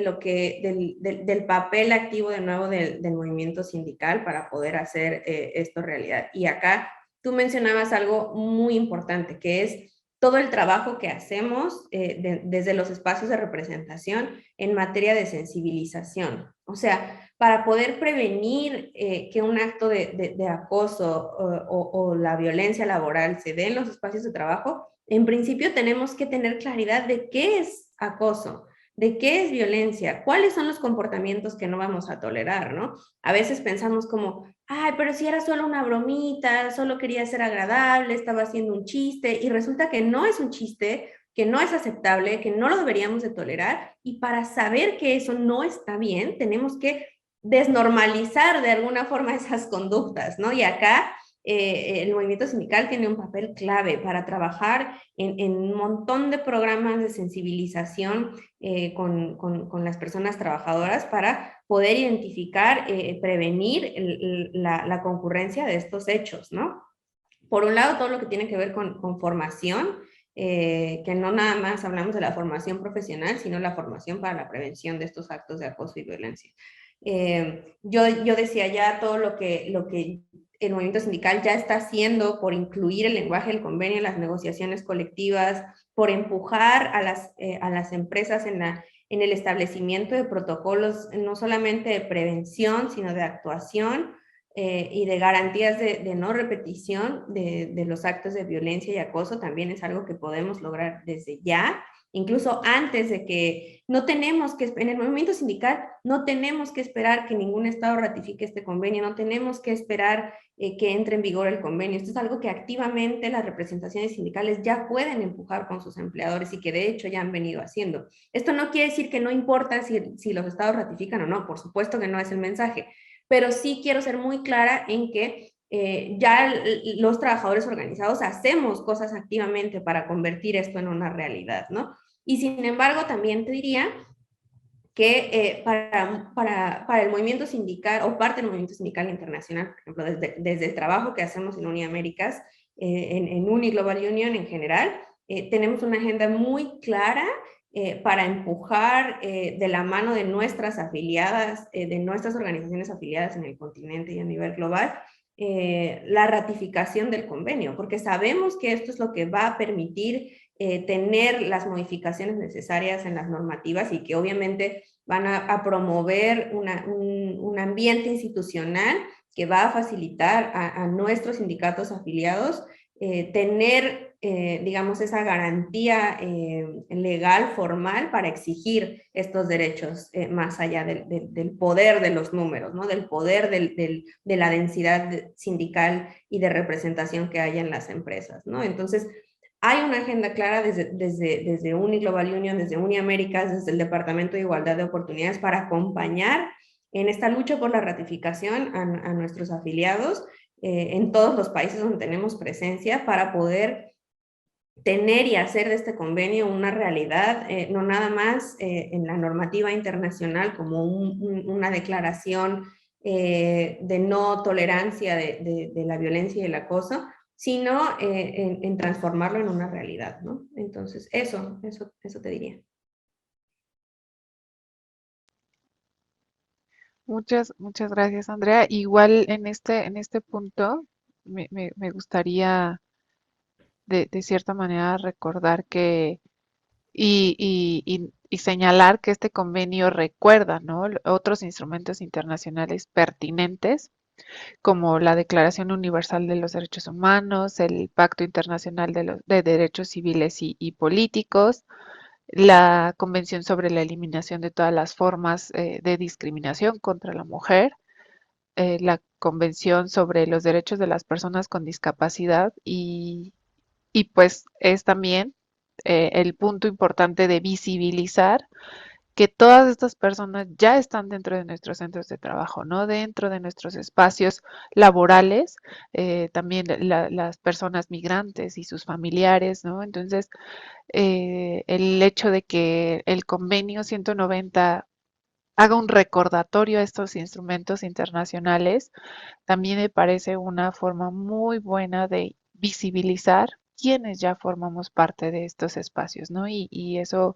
del papel activo de nuevo del movimiento sindical para poder hacer esto realidad. Y acá tú mencionabas algo muy importante, que es todo el trabajo que hacemos desde los espacios de representación en materia de sensibilización. O sea, para poder prevenir que un acto de acoso o la violencia laboral se dé en los espacios de trabajo, en principio tenemos que tener claridad de qué es acoso, de qué es violencia, cuáles son los comportamientos que no vamos a tolerar, ¿no? A veces pensamos como, ay, pero si era solo una bromita, solo quería ser agradable, estaba haciendo un chiste, y resulta que no es un chiste, que no es aceptable, que no lo deberíamos de tolerar, y para saber que eso no está bien, tenemos que desnormalizar de alguna forma esas conductas, ¿no? Y acá el movimiento sindical tiene un papel clave para trabajar en un montón de programas de sensibilización con las personas trabajadoras para poder identificar, prevenir la concurrencia de estos hechos, ¿no? Por un lado, todo lo que tiene que ver con formación, que no nada más hablamos de la formación profesional, sino la formación para la prevención de estos actos de acoso y violencia. Yo decía ya todo lo que el movimiento sindical ya está haciendo por incluir el lenguaje del convenio en las negociaciones colectivas, por empujar a las empresas en el establecimiento de protocolos, no solamente de prevención, sino de actuación, y de garantías de no repetición de los actos de violencia y acoso. También es algo que podemos lograr desde ya, incluso antes de que, no tenemos que, en el movimiento sindical, no tenemos que esperar que ningún Estado ratifique este convenio, no tenemos que esperar que entre en vigor el convenio. Esto es algo que activamente las representaciones sindicales ya pueden empujar con sus empleadores y que de hecho ya han venido haciendo. Esto no quiere decir que no importa si los Estados ratifican o no, por supuesto que no es el mensaje, pero sí quiero ser muy clara en que ya los trabajadores organizados hacemos cosas activamente para convertir esto en una realidad, ¿no? Y sin embargo, también te diría que para el movimiento sindical o parte del movimiento sindical internacional, por ejemplo, desde el trabajo que hacemos en Uniaméricas, en Uniglobal Union en general, tenemos una agenda muy clara para empujar de la mano de nuestras afiliadas, de nuestras organizaciones afiliadas en el continente y a nivel global, la ratificación del convenio, porque sabemos que esto es lo que va a permitir tener las modificaciones necesarias en las normativas y que obviamente van a promover un ambiente institucional que va a facilitar a nuestros sindicatos afiliados tener, digamos, esa garantía legal, formal, para exigir estos derechos más allá del poder de los números, ¿no? Del poder de la densidad sindical y de representación que hay en las empresas, ¿no? Entonces, hay una agenda clara desde Uniglobal Union, desde Uniaméricas, desde el Departamento de Igualdad de Oportunidades para acompañar en esta lucha por la ratificación a nuestros afiliados en todos los países donde tenemos presencia para poder tener y hacer de este convenio una realidad, no nada más en la normativa internacional como una declaración de no tolerancia de la violencia y el acoso, sino en transformarlo en una realidad, ¿no? Entonces, eso te diría. Muchas gracias, Andrea. Igual en este punto me gustaría de cierta manera recordar que y señalar que este convenio recuerda, ¿no? Otros instrumentos internacionales pertinentes, como la Declaración Universal de los Derechos Humanos, el Pacto Internacional de Derechos Civiles y Políticos, la Convención sobre la Eliminación de todas las formas de discriminación contra la mujer, la Convención sobre los Derechos de las Personas con Discapacidad y pues es también el punto importante de visibilizar que todas estas personas ya están dentro de nuestros centros de trabajo, ¿no? Dentro de nuestros espacios laborales, también las personas migrantes y sus familiares, ¿no? Entonces, el hecho de que el convenio 190 haga un recordatorio a estos instrumentos internacionales, también me parece una forma muy buena de visibilizar quienes ya formamos parte de estos espacios, ¿no? Y eso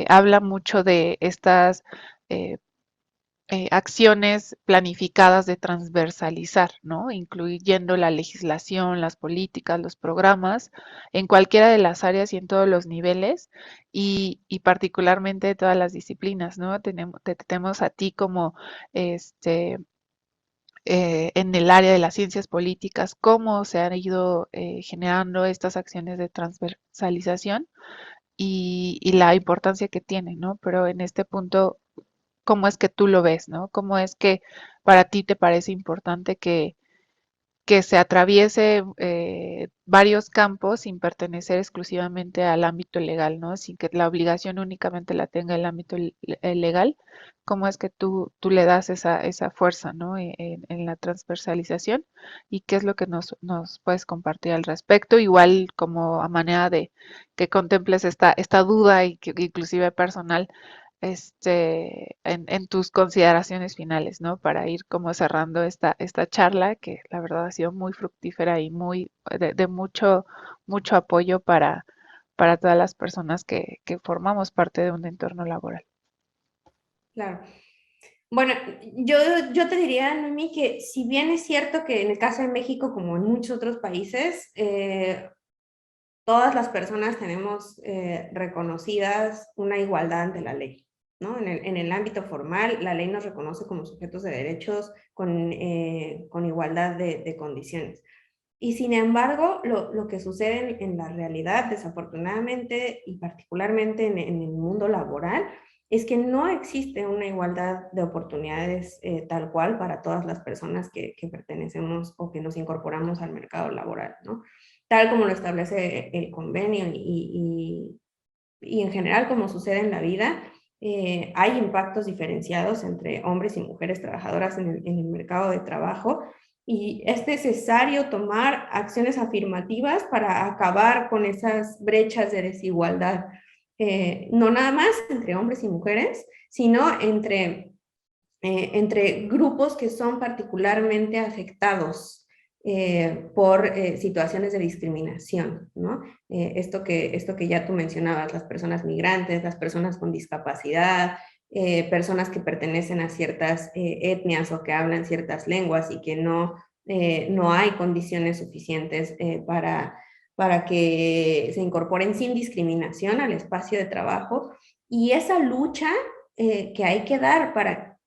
habla mucho de estas eh, acciones planificadas de transversalizar, ¿no? Incluyendo la legislación, las políticas, los programas, en cualquiera de las áreas y en todos los niveles, y particularmente todas las disciplinas, ¿no? Tenemos a ti como este en el área de las ciencias políticas, cómo se han ido generando estas acciones de transversalización y la importancia que tiene, ¿no? Pero en este punto, ¿cómo es que tú lo ves, ¿no? ¿Cómo es que para ti te parece importante que se atraviese varios campos sin pertenecer exclusivamente al ámbito legal, ¿no? Sin que la obligación únicamente la tenga el ámbito legal. ¿Cómo es que tú le das esa fuerza, ¿no? En la transversalización y qué es lo que nos puedes compartir al respecto, igual como a manera de que contemples esta duda y que inclusive personal en tus consideraciones finales, ¿no? Para ir como cerrando esta charla que la verdad ha sido muy fructífera y muy de mucho apoyo para todas las personas que formamos parte de un entorno laboral. Claro. Bueno, yo, yo te diría, Noemí, que si bien es cierto que en el caso de México, como en muchos otros países, todas las personas tenemos reconocidas una igualdad ante la ley, ¿no? En el ámbito formal, la ley nos reconoce como sujetos de derechos con igualdad de condiciones. Y sin embargo, lo que sucede en la realidad, desafortunadamente, y particularmente en el mundo laboral, es que no existe una igualdad de oportunidades tal cual para todas las personas que pertenecemos o que nos incorporamos al mercado laboral, ¿no? Tal como lo establece el convenio y en general como sucede en la vida, hay impactos diferenciados entre hombres y mujeres trabajadoras en el mercado de trabajo y es necesario tomar acciones afirmativas para acabar con esas brechas de desigualdad, no nada más entre hombres y mujeres, sino entre grupos que son particularmente afectados por situaciones de discriminación, ¿no? Esto que ya tú mencionabas, las personas migrantes, las personas con discapacidad, personas que pertenecen a ciertas etnias o que hablan ciertas lenguas y que no hay condiciones suficientes para que se incorporen sin discriminación al espacio de trabajo. Y esa lucha que hay que dar para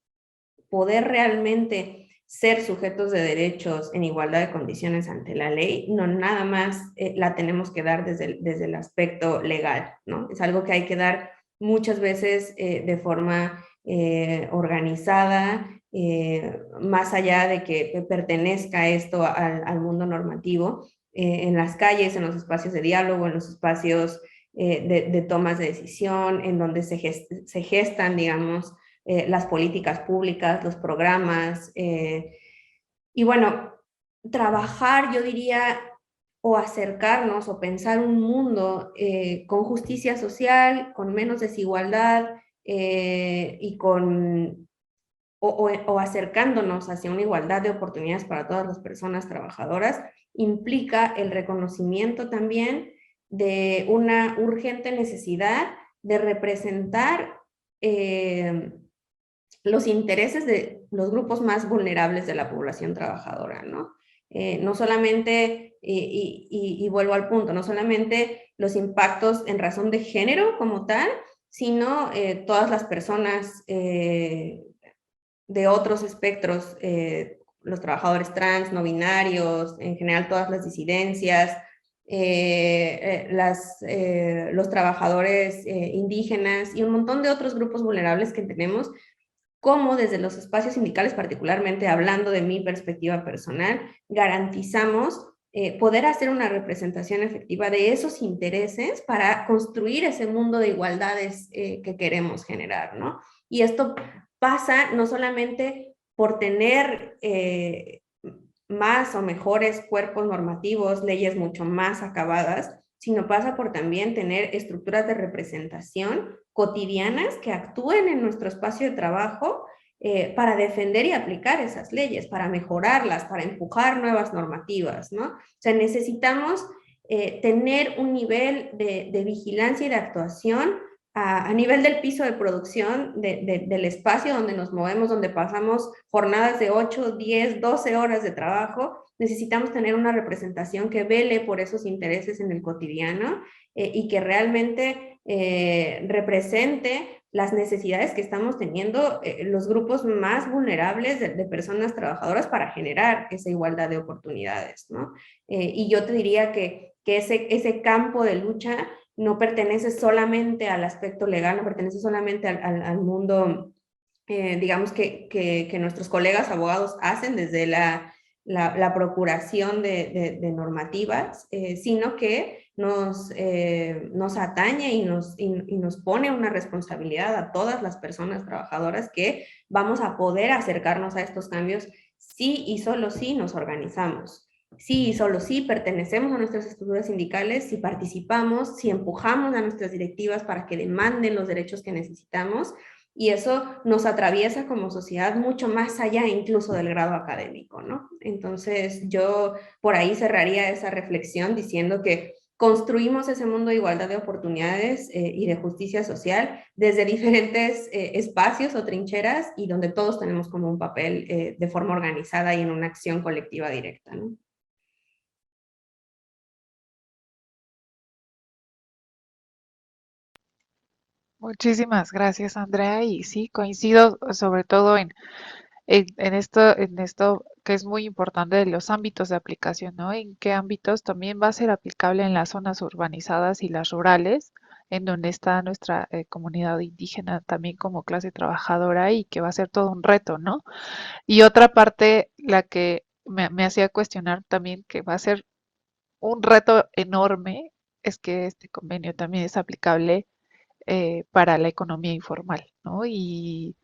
poder realmente ser sujetos de derechos en igualdad de condiciones ante la ley, no nada más la tenemos que dar desde el aspecto legal, ¿no? Es algo que hay que dar muchas veces de forma organizada, más allá de que pertenezca esto al mundo normativo, en las calles, en los espacios de diálogo, en los espacios de tomas de decisión, en donde se gestan, digamos, las políticas públicas, los programas, y bueno, trabajar, yo diría, o acercarnos o pensar un mundo con justicia social, con menos desigualdad y o acercándonos hacia una igualdad de oportunidades para todas las personas trabajadoras, implica el reconocimiento también de una urgente necesidad de representar los intereses de los grupos más vulnerables de la población trabajadora, ¿no? No solamente, y vuelvo al punto, no solamente los impactos en razón de género como tal, sino todas las personas de otros espectros, los trabajadores trans, no binarios, en general todas las disidencias, los trabajadores indígenas y un montón de otros grupos vulnerables que tenemos cómo desde los espacios sindicales, particularmente hablando de mi perspectiva personal, garantizamos poder hacer una representación efectiva de esos intereses para construir ese mundo de igualdades que queremos generar, ¿no? Y esto pasa no solamente por tener más o mejores cuerpos normativos, leyes mucho más acabadas, sino pasa por también tener estructuras de representación cotidianas que actúen en nuestro espacio de trabajo para defender y aplicar esas leyes, para mejorarlas, para empujar nuevas normativas, ¿no? O sea, necesitamos tener un nivel de vigilancia y de actuación a nivel del piso de producción, del espacio donde nos movemos, donde pasamos jornadas de 8, 10, 12 horas de trabajo, necesitamos tener una representación que vele por esos intereses en el cotidiano y que realmente represente las necesidades que estamos teniendo los grupos más vulnerables de personas trabajadoras para generar esa igualdad de oportunidades, ¿no? Y yo te diría que ese campo de lucha no pertenece solamente al aspecto legal, no pertenece solamente al mundo, digamos, que nuestros colegas abogados hacen la procuración de normativas, sino que nos atañe y nos pone una responsabilidad a todas las personas trabajadoras que vamos a poder acercarnos a estos cambios sí y solo si nos organizamos. Sí y solo si pertenecemos a nuestras estructuras sindicales, si participamos, si empujamos a nuestras directivas para que demanden los derechos que necesitamos, y eso nos atraviesa como sociedad mucho más allá incluso del grado académico, ¿no? Entonces yo por ahí cerraría esa reflexión diciendo que construimos ese mundo de igualdad de oportunidades y de justicia social desde diferentes espacios o trincheras y donde todos tenemos como un papel de forma organizada y en una acción colectiva directa, ¿no? Muchísimas gracias, Andrea. Y sí, coincido sobre todo en esto que es muy importante de los ámbitos de aplicación, ¿no? En qué ámbitos también va a ser aplicable en las zonas urbanizadas y las rurales, en donde está nuestra comunidad indígena también como clase trabajadora y que va a ser todo un reto, ¿no? Y otra parte, la que me hacía cuestionar también que va a ser un reto enorme, es que este convenio también es aplicable para la economía informal, ¿no? Y,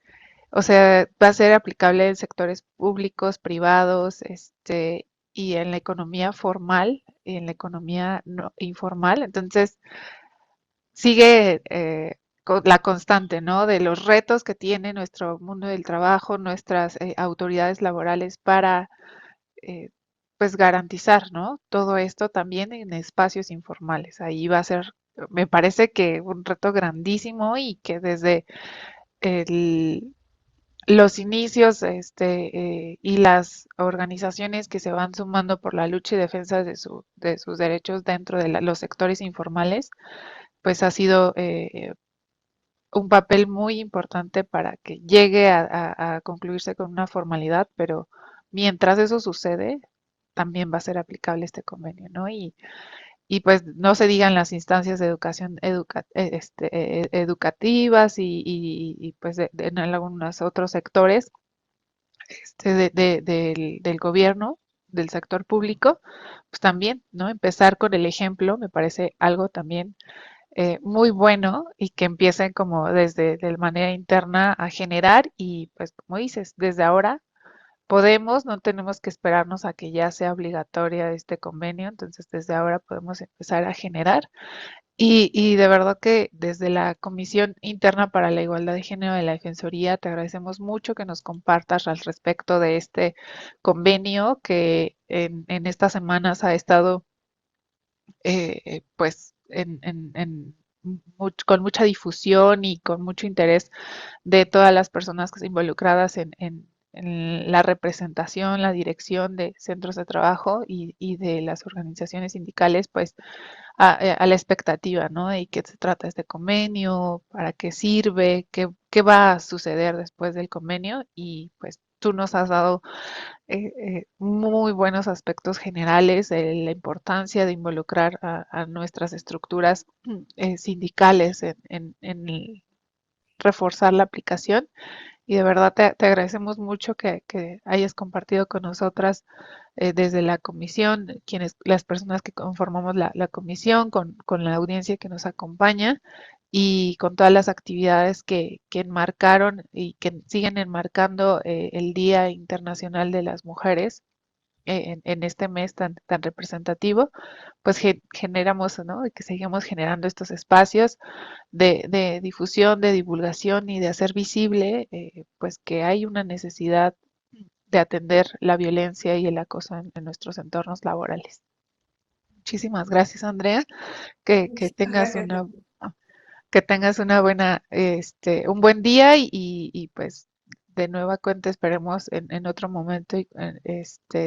o sea, va a ser aplicable en sectores públicos, privados, y en la economía formal y en la economía no informal. Entonces, sigue la constante, ¿no? De los retos que tiene nuestro mundo del trabajo, nuestras autoridades laborales para, eh, pues, garantizar, ¿no? Todo esto también en espacios informales. Ahí va a ser, me parece que un reto grandísimo y que desde el, los inicios y las organizaciones que se van sumando por la lucha y defensa de sus derechos dentro de los sectores informales, pues ha sido un papel muy importante para que llegue a concluirse con una formalidad, pero mientras eso sucede, también va a ser aplicable este convenio, ¿no? Y pues no se digan las instancias de educación educativas pues en algunos otros sectores del gobierno, del sector público, pues también, ¿no? Empezar con el ejemplo me parece algo también muy bueno y que empiecen como desde de manera interna a generar y pues como dices, desde ahora podemos, no tenemos que esperarnos a que ya sea obligatoria este convenio, entonces desde ahora podemos empezar a generar y de verdad que desde la Comisión Interna para la Igualdad de Género de la Defensoría te agradecemos mucho que nos compartas al respecto de este convenio que en estas semanas ha estado pues con mucha difusión y con mucho interés de todas las personas que están involucradas en la representación, la dirección de centros de trabajo y de las organizaciones sindicales, pues a la expectativa, ¿no? De qué se trata este convenio, para qué sirve, qué va a suceder después del convenio y pues tú nos has dado muy buenos aspectos generales de la importancia de involucrar a nuestras estructuras sindicales en reforzar la aplicación y de verdad te agradecemos mucho que hayas compartido con nosotras desde la comisión, las personas que conformamos la comisión, con la audiencia que nos acompaña y con todas las actividades que enmarcaron y que siguen enmarcando el Día Internacional de las Mujeres en este mes tan representativo, pues generamos, ¿no? Y que seguimos generando estos espacios de difusión, de divulgación y de hacer visible, pues que hay una necesidad de atender la violencia y el acoso en nuestros entornos laborales. Muchísimas gracias, Andrea. Que Muchísimas tengas gracias. una buena, un buen día y pues de nueva cuenta esperemos en otro momento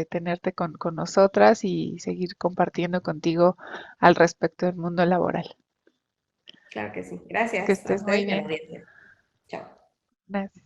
tenerte con nosotras y seguir compartiendo contigo al respecto del mundo laboral. Claro que sí. Que Gracias a estés muy ustedes y a la bien. audiencia. Chao. Gracias.